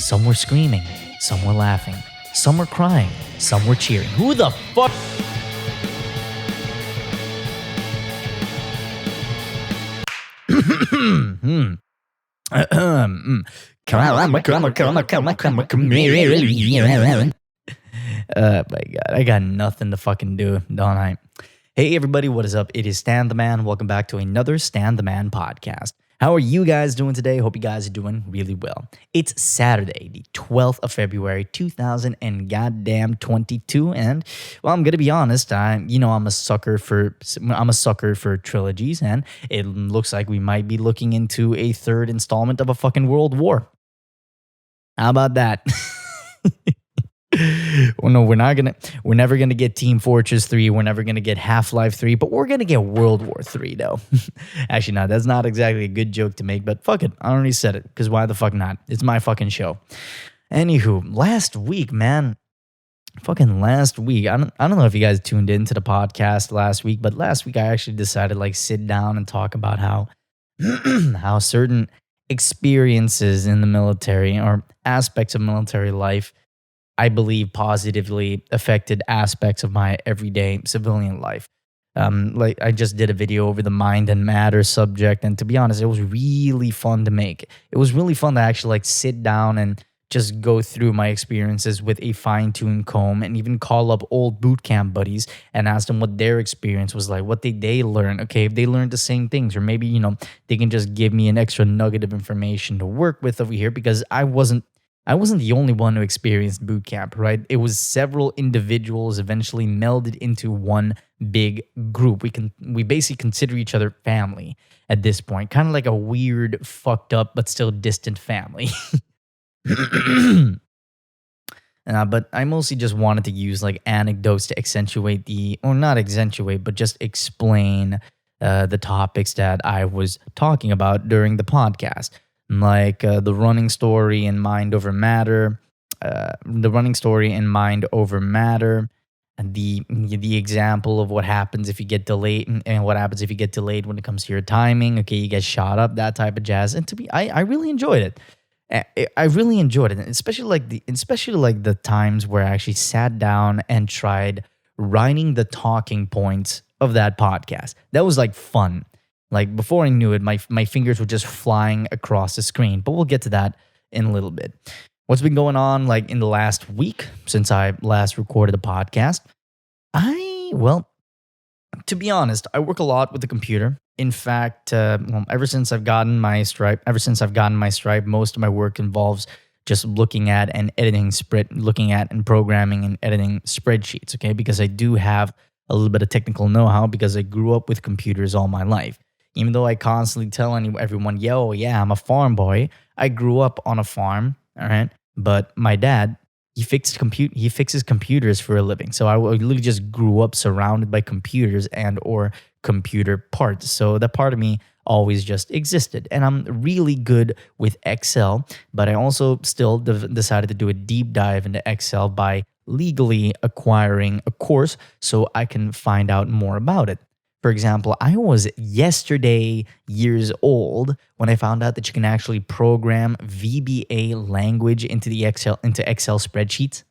Some were screaming, some were laughing, some were crying, some were cheering. Who the fuck? My God, I got nothing to fucking do, don't I? Hey everybody, what is up? It is Stan the Man. Welcome back to another Stan the Man podcast. How are you guys doing today? Hope you guys are doing really well. It's Saturday, the 12th of February, 2022, and well, I'm gonna be honest. I'm a sucker for trilogies, and it looks like we might be looking into a third installment of a fucking World War. How about that? Well, no, we're never gonna get Team Fortress 3. We're never gonna get Half-Life 3, but we're gonna get World War 3 though. Actually, no, that's not exactly a good joke to make, but fuck it. I already said it, because why the fuck not? It's my fucking show. Anywho, last week, man. Fucking last week. I don't know if you guys tuned into the podcast last week, but last week I actually decided to sit down and talk about how how certain experiences in the military or aspects of military life I believe positively affected aspects of my everyday civilian life. I just did a video over the mind and matter subject, and to be honest, it was really fun to make. It was really fun to actually sit down and just go through my experiences with a fine-tuned comb and even call up old boot camp buddies and ask them what their experience was like, what did they learn? Okay, if they learned the same things, or maybe, they can just give me an extra nugget of information to work with over here, because I wasn't the only one who experienced boot camp, right? It was several individuals eventually melded into one big group. We basically consider each other family at this point, kind of like a weird, fucked up, but still distant family. But I mostly just wanted to use anecdotes to accentuate not accentuate, but just explain the topics that I was talking about during the podcast. The running story in Mind Over Matter, and the example of what happens if you get delayed and what happens if you get delayed when it comes to your timing. Okay, you get shot up, that type of jazz. And I really enjoyed it. I really enjoyed it, especially the times where I actually sat down and tried writing the talking points of that podcast. That was fun. Before I knew it, my fingers were just flying across the screen. But we'll get to that in a little bit. What's been going on in the last week since I last recorded the podcast? To be honest, I work a lot with the computer. In fact, ever since I've gotten my Stripe, most of my work involves just looking at and programming and editing spreadsheets. Okay, because I do have a little bit of technical know-how because I grew up with computers all my life. Even though I constantly tell everyone, yo, yeah, I'm a farm boy. I grew up on a farm, all right? But my dad, he fixes computers for a living. So I literally just grew up surrounded by computers and or computer parts. So that part of me always just existed. And I'm really good with Excel, but I also still decided to do a deep dive into Excel by legally acquiring a course so I can find out more about it. For example, I was yesterday years old when I found out that you can actually program VBA language into Excel spreadsheets.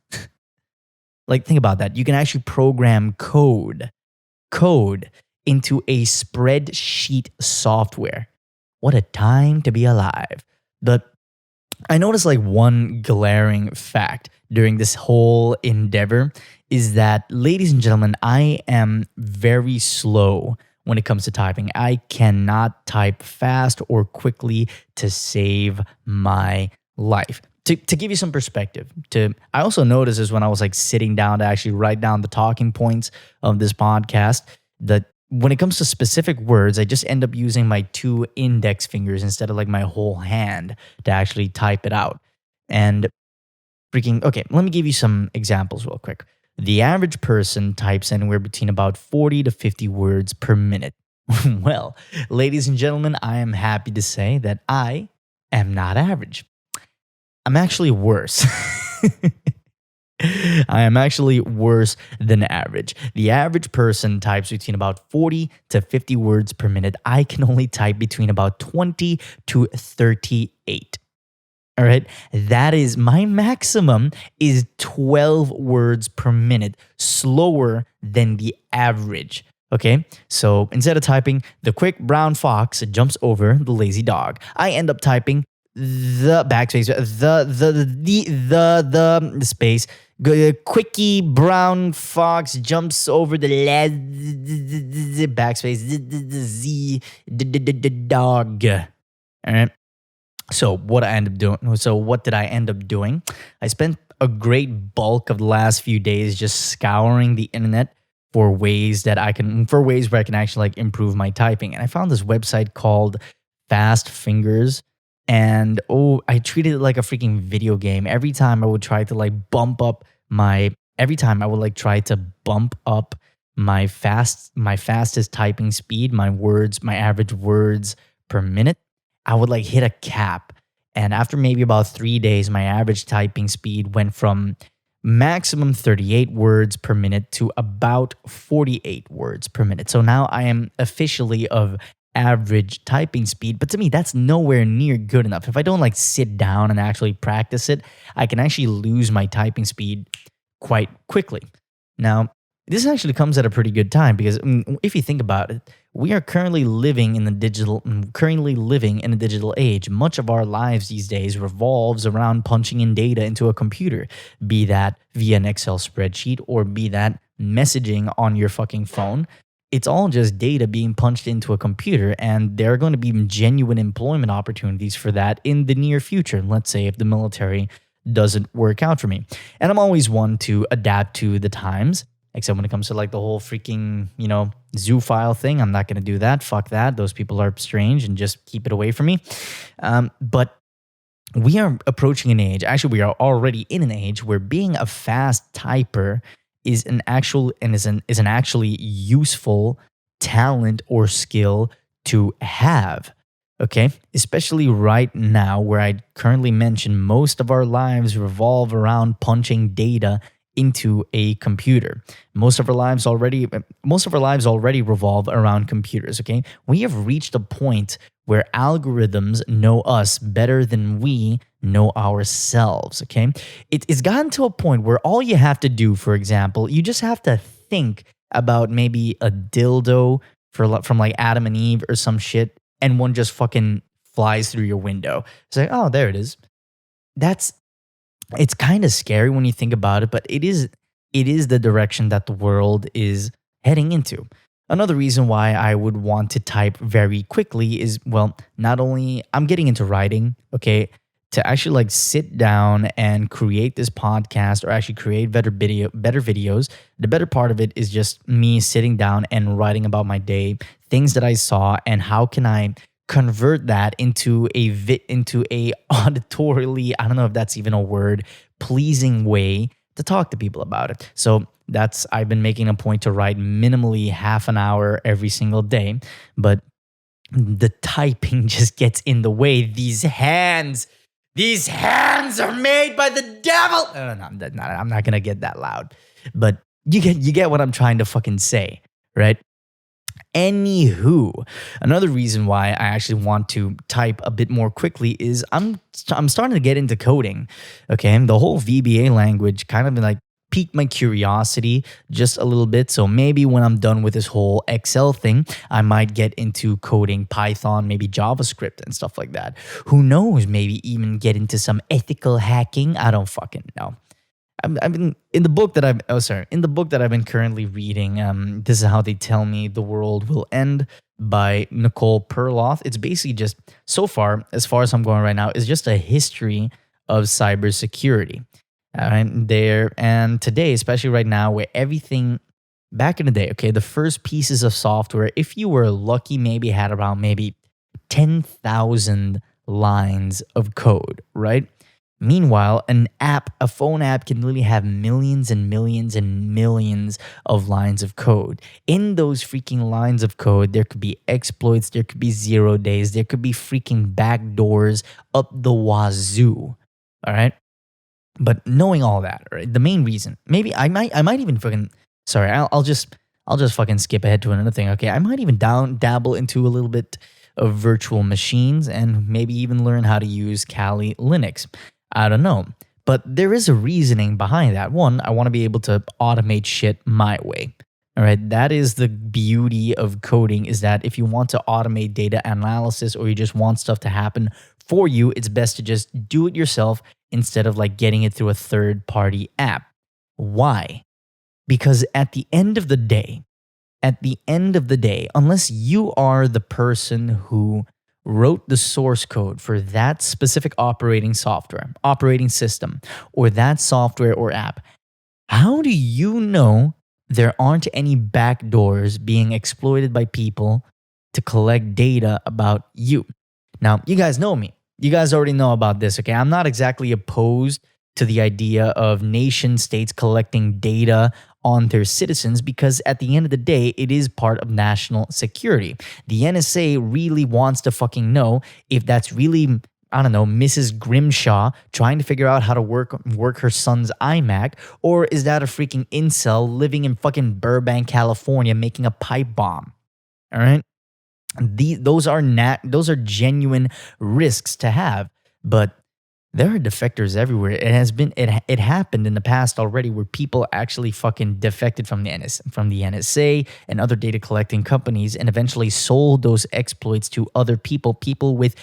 Think about that. You can actually program code into a spreadsheet software. What a time to be alive. But I noticed one glaring fact during this whole endeavor is that, ladies and gentlemen, I am very slow when it comes to typing. I cannot type fast or quickly to save my life. To give you some perspective, I also noticed this when I was sitting down to actually write down the talking points of this podcast, that when it comes to specific words, I just end up using my 2 index fingers instead of my whole hand to actually type it out. And okay, let me give you some examples real quick. The average person types anywhere between about 40 to 50 words per minute. Well, ladies and gentlemen, I am happy to say that I am not average. I'm actually worse. I am actually worse than average. The average person types between about 40 to 50 words per minute. I can only type between about 20 to 38. All right. That is my maximum is 12 words per minute, slower than the average. Okay. So instead of typing the quick brown fox jumps over the lazy dog, I end up typing the backspace, the space. Quickie brown fox jumps over the backspace, the dog. All right. So what I end up doing? So what did I end up doing? I spent a great bulk of the last few days just scouring the internet for ways where I can actually like improve my typing. And I found this website called Fast Fingers. And I treated it like a freaking video game. Every time I would try to like bump up every time I would like try to bump up my fastest typing speed, my average words per minute, I would like hit a cap. And after maybe about 3 days, my average typing speed went from maximum 38 words per minute to about 48 words per minute. So now I am officially of average typing speed. But to me, that's nowhere near good enough. If I don't like sit down and actually practice it, I can actually lose my typing speed quite quickly. Now, this actually comes at a pretty good time because if you think about it, we are currently living in a digital age. Much of our lives these days revolves around punching in data into a computer, be that via an Excel spreadsheet or be that messaging on your fucking phone. It's all just data being punched into a computer, and there are going to be genuine employment opportunities for that in the near future. Let's say if the military doesn't work out for me. And I'm always one to adapt to the times. Except when it comes to like the whole freaking, zoophile thing. I'm not going to do that. Fuck that. Those people are strange and just keep it away from me. But we are approaching an age. Actually, we are already in an age where being a fast typer is an actually useful talent or skill to have. Okay, especially right now where I currently mentioned most of our lives revolve around punching data into a computer. Most of our lives already revolve around computers, okay? We have reached a point where algorithms know us better than we know ourselves, okay? It's gotten to a point where all you have to do, for example, you just have to think about maybe a dildo from like Adam and Eve or some shit, and one just fucking flies through your window. It's like, oh, there it is. It's kind of scary when you think about it, but it is the direction that the world is heading into. Another reason why I would want to type very quickly is, well, not only I'm getting into writing, okay, to actually like sit down and create this podcast or actually create better videos. The better part of it is just me sitting down and writing about my day, things that I saw, and how can I convert that into a auditorily, I don't know if that's even a word, pleasing way to talk to people about it. So I've been making a point to write minimally half an hour every single day, but the typing just gets in the way. These hands are made by the devil. No, I'm not gonna get that loud, but you get what I'm trying to fucking say, right? Anywho, another reason why I actually want to type a bit more quickly is I'm starting to get into coding. Okay, the whole VBA language kind of like piqued my curiosity just a little bit. So maybe when I'm done with this whole Excel thing, I might get into coding Python, maybe JavaScript and stuff like that. Who knows? Maybe even get into some ethical hacking. I don't fucking know. I've been in the book that I've been currently reading. This is How They Tell Me the World Will End by Nicole Perloff. It's basically just so far as I'm going right now, is just a history of cybersecurity. And today, especially right now, where everything back in the day, okay, the first pieces of software, if you were lucky, maybe had around 10,000 lines of code, right? Meanwhile, a phone app can literally have millions and millions and millions of lines of code. In those freaking lines of code, there could be exploits, there could be 0 days, there could be freaking backdoors up the wazoo. All right. But knowing all that, right, the main reason, maybe I might even fucking, sorry, I'll just fucking skip ahead to another thing. Okay. I might even dabble into a little bit of virtual machines and maybe even learn how to use Kali Linux. I don't know. But there is a reasoning behind that. One, I want to be able to automate shit my way. All right, that is the beauty of coding, is that if you want to automate data analysis or you just want stuff to happen for you, it's best to just do it yourself instead of like getting it through a third party app. Why? Because at the end of the day, unless you are the person who wrote the source code for that specific operating system, or that software or app, how do you know there aren't any backdoors being exploited by people to collect data about you? Now, you guys know me. You guys already know about this, okay? I'm not exactly opposed to the idea of nation states collecting data on their citizens, because at the end of the day, it is part of national security. The NSA really wants to fucking know if that's really, I don't know, Mrs. Grimshaw trying to figure out how to work her son's iMac, or is that a freaking incel living in fucking Burbank, California, making a pipe bomb? All right? Those are genuine risks to have, but there are defectors everywhere. It happened in the past already, where people actually fucking defected from the NSA and other data collecting companies, and eventually sold those exploits to other people with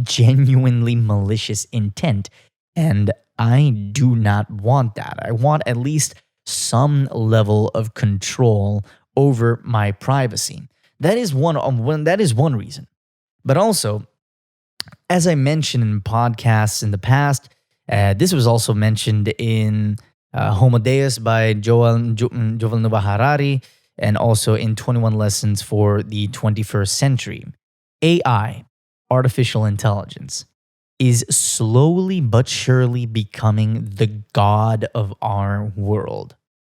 genuinely malicious intent. And I do not want that. I want at least some level of control over my privacy. That is one reason. But also, as I mentioned in podcasts in the past, this was also mentioned in Homo Deus by Yuval Noah Harari, and also in 21 Lessons for the 21st Century. AI, artificial intelligence, is slowly but surely becoming the god of our world.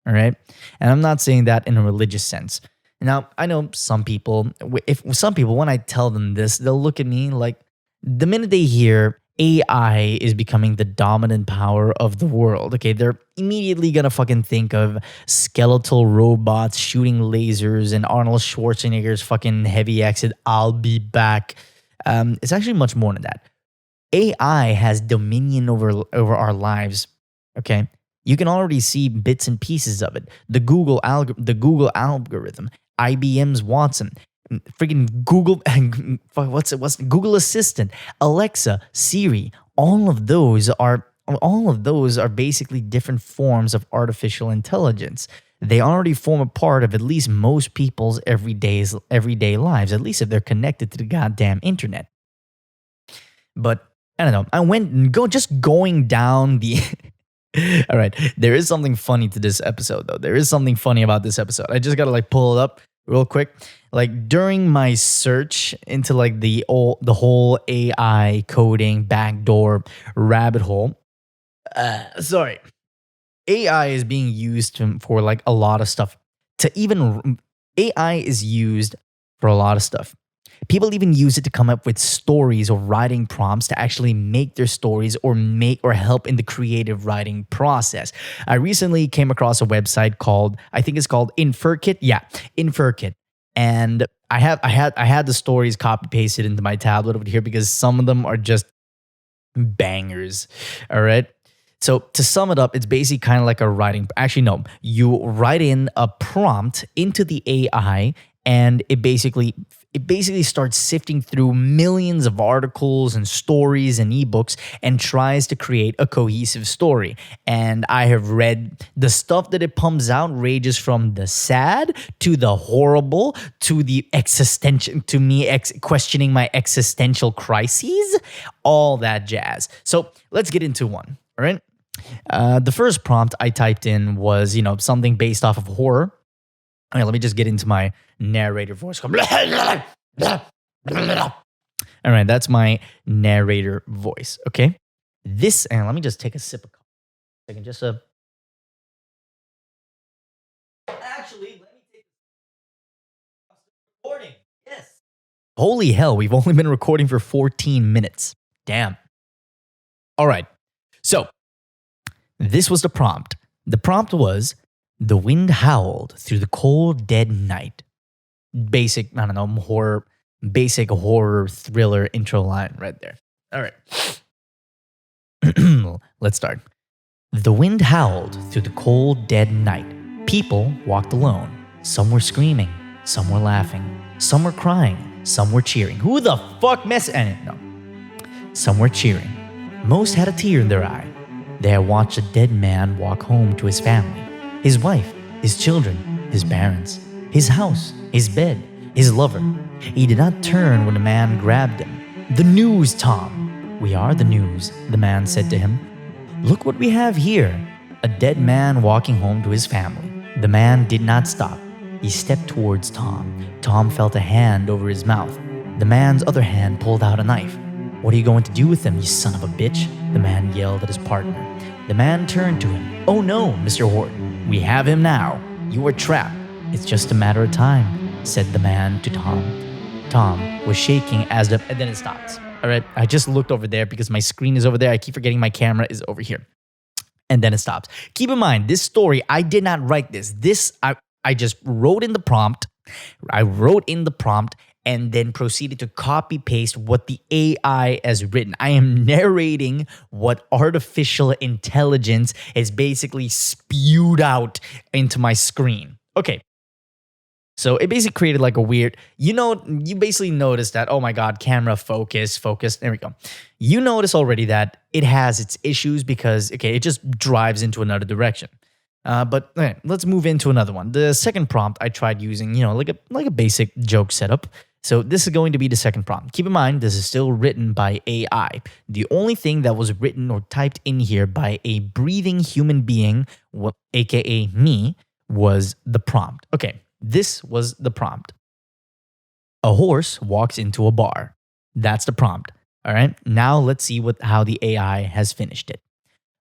All right? And I'm not saying that in a religious sense. Now, I know some people, when I tell them this, they'll look at me like, the minute they hear AI is becoming the dominant power of the world, okay, they're immediately gonna fucking think of skeletal robots shooting lasers and Arnold Schwarzenegger's fucking heavy accent, "I'll be back." It's actually much more than that. AI has dominion over our lives, okay? You can already see bits and pieces of it. The Google algorithm, IBM's Watson, freaking Google, what's Google Assistant, Alexa, Siri. All of those are basically different forms of artificial intelligence. They already form a part of at least most people's everyday lives, at least if they're connected to the goddamn internet. But I don't know. Just going down the. All right, there is something funny to this episode, though. There is something funny about this episode. I just gotta pull it up real quick. During my search into the whole AI coding backdoor rabbit hole. AI is being used for a lot of stuff. AI is used for a lot of stuff. People even use it to come up with stories or writing prompts to actually make their stories or help in the creative writing process. I recently came across a website called InferKit. Yeah, InferKit. And I had the stories copy pasted into my tablet over here because some of them are just bangers. All right. So to sum it up, it's basically kind of like a writing. Actually, no, you write in a prompt into the AI, and it basically starts sifting through millions of articles and stories and ebooks and tries to create a cohesive story. And I have read the stuff that it pumps out ranges from the sad to the horrible to the existential, to me questioning my existential crises, all that jazz. So let's get into one, all right? The first prompt I typed in was, something based off of horror. All right, let me just get into my narrator voice. All right, that's my narrator voice, okay? And let me just take a sip of coffee. I can just Actually, let me take recording. Yes. Holy hell, we've only been recording for 14 minutes. Damn. All right. So, this was the prompt. The prompt was, the wind howled through the cold, dead night. Basic, horror, basic horror thriller intro line right there. All right. Let's start. The wind howled through the cold, dead night. People walked alone. Some were screaming, some were laughing, some were crying, some were cheering. Who the fuck No. Some were cheering. Most had a tear in their eye. They had watched a dead man walk home to his family, his wife, his children, his parents, his house, his bed, his lover. He did not turn when the man grabbed him. The news, Tom. We are the news, the man said to him. Look what we have here. A dead man walking home to his family. The man did not stop. He stepped towards Tom. Tom felt a hand over his mouth. The man's other hand pulled out a knife. What are you going to do with him, you son of a bitch? The man yelled at his partner. The man turned to him. Oh no, Mr. Horton. We have him now. You are trapped. It's just a matter of time, said the man to Tom. Tom was shaking and then it stopped. All right, I just looked over there because my screen is over there. I keep forgetting my camera is over here. And then it stops. Keep in mind, this story, I did not write this. I just wrote in the prompt. And then proceeded to copy paste what the AI has written. I am narrating what artificial intelligence is basically spewed out into my screen. Okay. So it basically created like a weird, you basically notice that, oh my God, camera focus. There we go. You notice already that it has its issues because, it just drives into another direction. But let's move into another one. The second prompt I tried using, like a basic joke setup. So this is going to be the second prompt. Keep in mind, this is still written by AI. The only thing that was written or typed in here by a breathing human being, aka me, was the prompt. Okay. This was the prompt. A horse walks into a bar. That's the prompt. All right. Now let's see how the AI has finished it.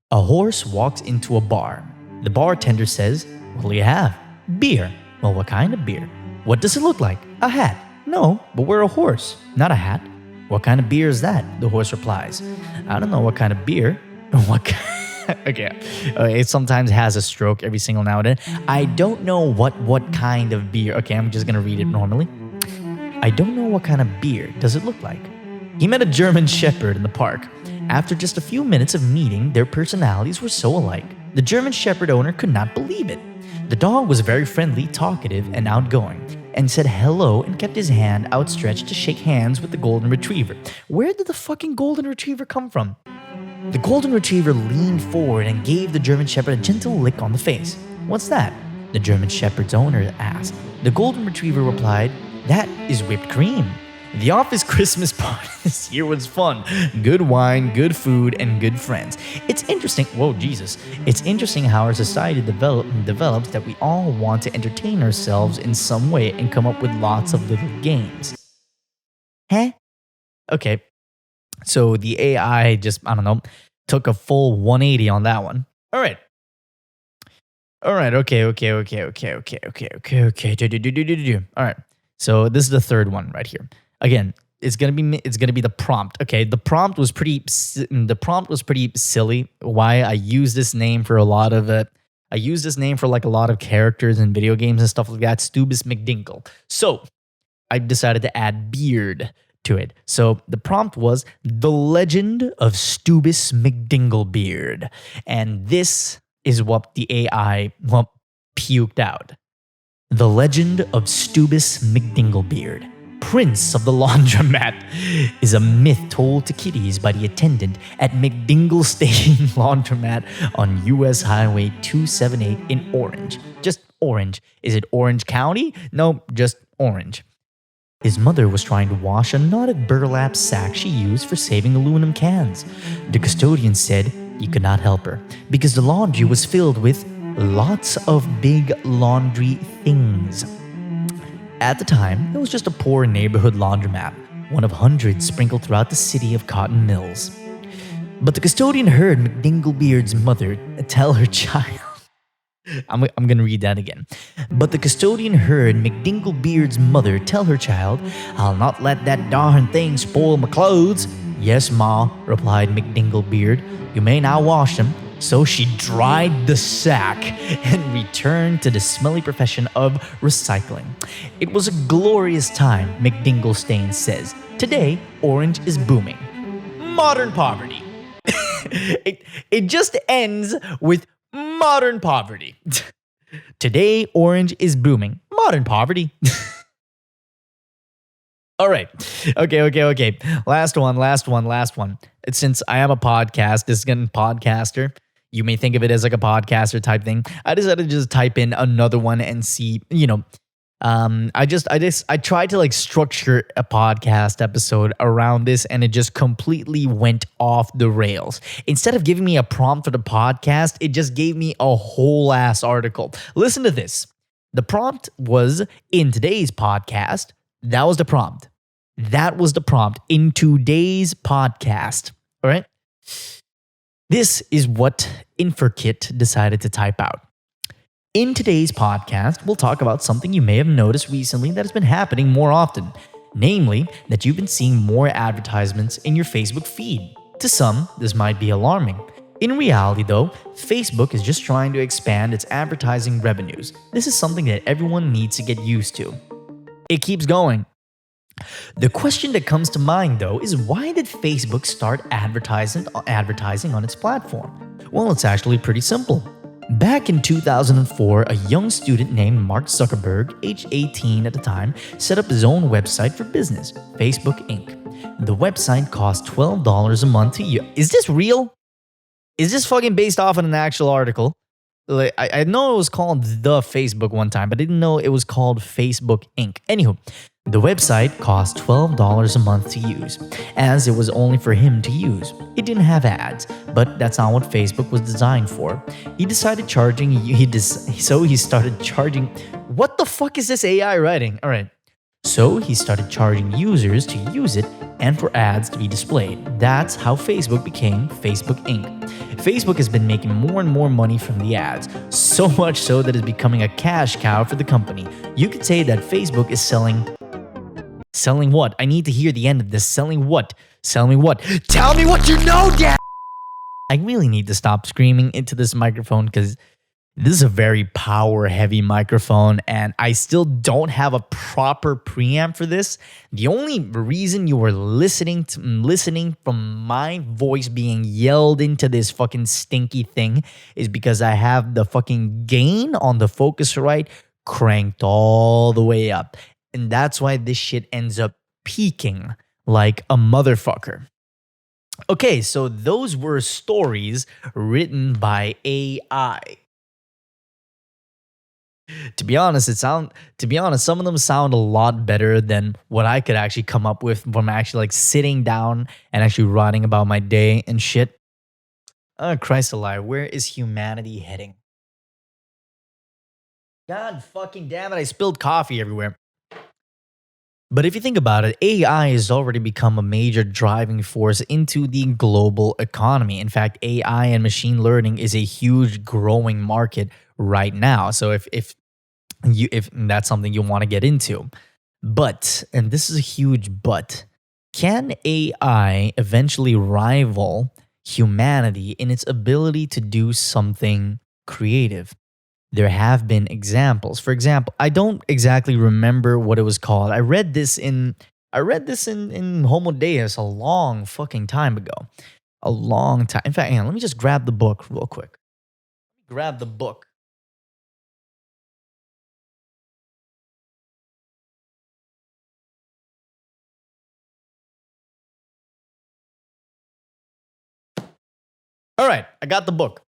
A horse walks into a bar. The bartender says, what do you have? Beer. Well, what kind of beer? What does it look like? A hat. No, but we're a horse, not a hat. What kind of beer is that? The horse replies. I don't know what kind of beer. Okay, it sometimes has a stroke every single now and then. I don't know what kind of beer. Okay, I'm just gonna read it normally. I don't know what kind of beer does it look like. He met a German Shepherd in the park. After just a few minutes of meeting, their personalities were so alike. The German Shepherd owner could not believe it. The dog was very friendly, talkative, and outgoing, and said hello and kept his hand outstretched to shake hands with the Golden Retriever. Where did the fucking Golden Retriever come from? The Golden Retriever leaned forward and gave the German Shepherd a gentle lick on the face. What's that? The German Shepherd's owner asked. The Golden Retriever replied, that is whipped cream. The office Christmas party this year was fun. Good wine, good food, and good friends. It's interesting. Whoa, Jesus. It's interesting how our society develops that we all want to entertain ourselves in some way and come up with lots of little games. Huh? Okay. So the AI just, took a full 180 on that one. All right. Okay. All right. So this is the third one right here. Again, it's gonna be the prompt. Okay, the prompt was pretty silly. Why I use this name for a lot of it. I use this name for like a lot of characters in video games and stuff like that. Stubis McDinkle. So I decided to add beard to it. So the prompt was The Legend of Stubis McDinglebeard, and this is what the AI puked out. The Legend of Stubis McDinglebeard, Prince of the Laundromat, is a myth told to kiddies by the attendant at McDingle Station Laundromat on US Highway 278 in Orange. Just Orange. Is it Orange County? No, just Orange. His mother was trying to wash a knotted burlap sack she used for saving aluminum cans. The custodian said he could not help her because the laundry was filled with lots of big laundry things. At the time, it was just a poor neighborhood laundromat, one of hundreds sprinkled throughout the city of cotton mills. But the custodian heard McDinglebeard's mother tell her child, I'm going to read that again. But the custodian heard McDinglebeard's mother tell her child, I'll not let that darn thing spoil my clothes. Yes, Ma, replied McDinglebeard. You may now wash them. So she dried the sack and returned to the smelly profession of recycling. It was a glorious time, McDinglestain says. Today, Orange is booming. Modern poverty. it just ends with modern poverty. Today, Orange is booming. Modern poverty. All right. Okay. Last one. Since I am a podcast, this is getting podcaster. You may think of it as like a podcaster type thing. I decided to just type in another one and see, I tried to like structure a podcast episode around this and it just completely went off the rails. Instead of giving me a prompt for the podcast, it just gave me a whole ass article. Listen to this. The prompt was in today's podcast. That was the prompt. In today's podcast. All right. This is what InferKit decided to type out. In today's podcast, we'll talk about something you may have noticed recently that has been happening more often. Namely, that you've been seeing more advertisements in your Facebook feed. To some, this might be alarming. In reality, though, Facebook is just trying to expand its advertising revenues. This is something that everyone needs to get used to. It keeps going. The question that comes to mind, though, is why did Facebook start advertising on its platform? Well, it's actually pretty simple. Back in 2004, a young student named Mark Zuckerberg, age 18 at the time, set up his own website for business, Facebook Inc. The website cost $12 a month to use. Is this real? Is this fucking based off of an actual article? Like, I know it was called The Facebook one time, but I didn't know it was called Facebook Inc. Anywho, the website cost $12 a month to use, as it was only for him to use. It didn't have ads, but that's not what Facebook was designed for. He started charging. What the fuck is this AI writing? All right. So he started charging users to use it and for ads to be displayed. That's how Facebook became Facebook Inc. Facebook has been making more and more money from the ads, so much so that it's becoming a cash cow for the company. You could say that Facebook is selling what? I need to hear the end of this. Selling what? Tell me what you know, Dad! I really need to stop screaming into this microphone because this is a very power-heavy microphone, and I still don't have a proper preamp for this. The only reason you were listening from my voice being yelled into this fucking stinky thing is because I have the fucking gain on the Focusrite cranked all the way up. And that's why this shit ends up peaking like a motherfucker. Okay, so those were stories written by AI. To be honest, some of them sound a lot better than what I could actually come up with from actually like sitting down and actually writing about my day and shit. Oh, Christ alive, where is humanity heading? God fucking damn it, I spilled coffee everywhere. But if you think about it, AI has already become a major driving force into the global economy. In fact, AI and machine learning is a huge growing market right now. So if that's something you want to get into. But, and this is a huge but, can AI eventually rival humanity in its ability to do something creative? There have been examples. For example, I don't exactly remember what it was called. I read this in Homo Deus a long fucking time ago. A long time. In fact, let me just grab the book real quick. Grab the book. All right, I got the book.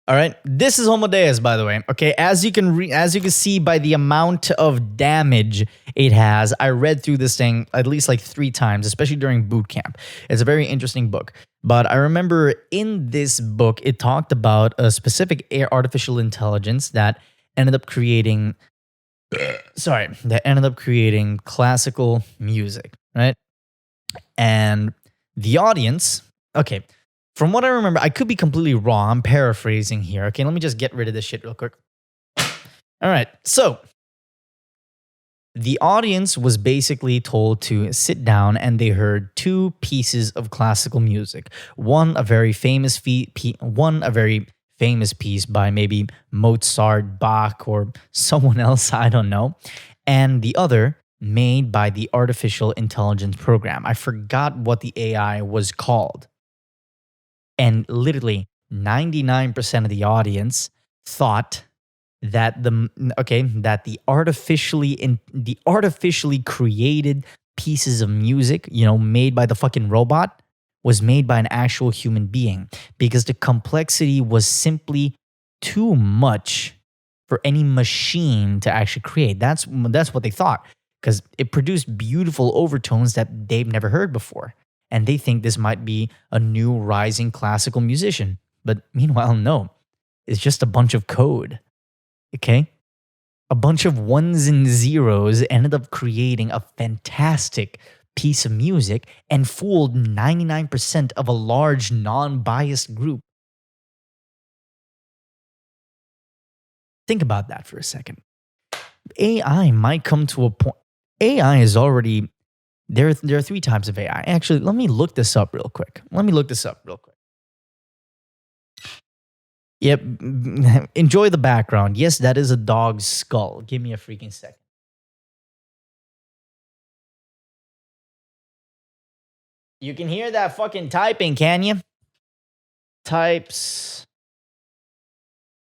All right, this is Homo Deus, by the way. Okay, as you can see by the amount of damage it has, I read through this thing at least like 3 times, especially during boot camp. It's a very interesting book. But I remember in this book, it talked about a specific artificial intelligence that ended up creating classical music, right? And the audience, okay. From what I remember, I could be completely wrong. I'm paraphrasing here. Okay, let me just get rid of this shit real quick. All right, so The audience was basically told to sit down and they heard two pieces of classical music. One a very famous piece by maybe Mozart, Bach, or someone else, I don't know, and the other made by the artificial intelligence program. I forgot what the AI was called. And literally 99% of the audience thought that the artificially created pieces of music, made by the fucking robot, was made by an actual human being, because the complexity was simply too much for any machine to actually create. That's what they thought, because it produced beautiful overtones that they've never heard before, and they think this might be a new rising classical musician. But meanwhile, no, it's just a bunch of code. Okay? A bunch of ones and zeros ended up creating a fantastic piece of music and fooled 99% of a large non-biased group. Think about that for a second. AI might come to a point. AI is already there are three types of AI. Actually, let me look this up real quick. Yep. Enjoy the background. Yes, that is a dog's skull. Give me a freaking second. You can hear that fucking typing, can you? Types.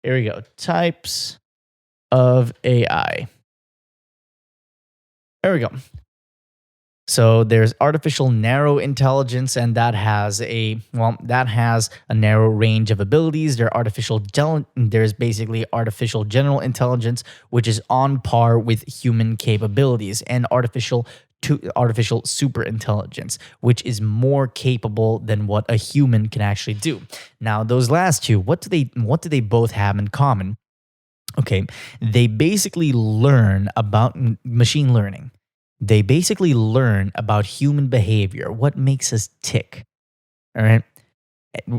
Here we go. Types of AI. There we go. So there's artificial narrow intelligence, and that has a narrow range of abilities. There's basically artificial general intelligence, which is on par with human capabilities, and artificial super intelligence, which is more capable than what a human can actually do. Now, those last two, what do they both have in common? Okay, they basically learn about machine learning. They basically learn about human behavior, what makes us tick. All right.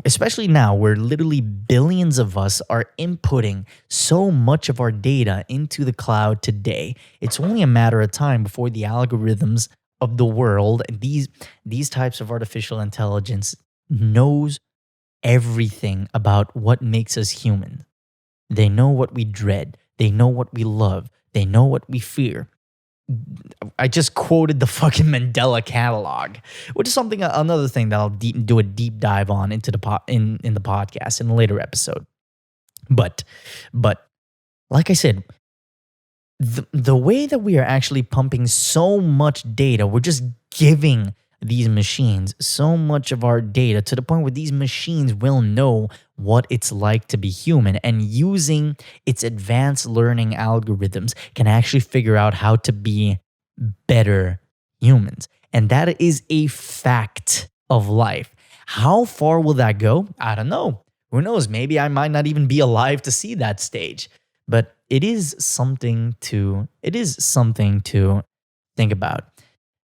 Especially now, where literally billions of us are inputting so much of our data into the cloud today. It's only a matter of time before the algorithms of the world, these types of artificial intelligence, knows everything about what makes us human. They know what we dread. They know what we love. They know what we fear. I just quoted the fucking Mandela catalog, which is another thing that I'll do a deep dive on into in the podcast in a later episode. But like I said, the way that we are actually pumping so much data, we're just giving these machines so much of our data to the point where these machines will know what it's like to be human, and using its advanced learning algorithms can actually figure out how to be better humans. And that is a fact of life. How far will that go? I don't know. Who knows? Maybe I might not even be alive to see that stage. But it is something to think about.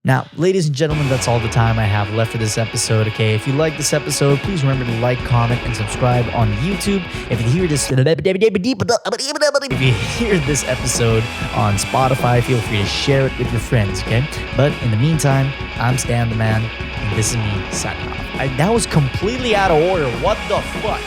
Now, ladies and gentlemen, that's all the time I have left for this episode, okay? If you like this episode, please remember to like, comment, and subscribe on YouTube. If you hear this episode on Spotify, feel free to share it with your friends, okay? But in the meantime, I'm Stan the Man, and this is me signing off. That was completely out of order. What the fuck?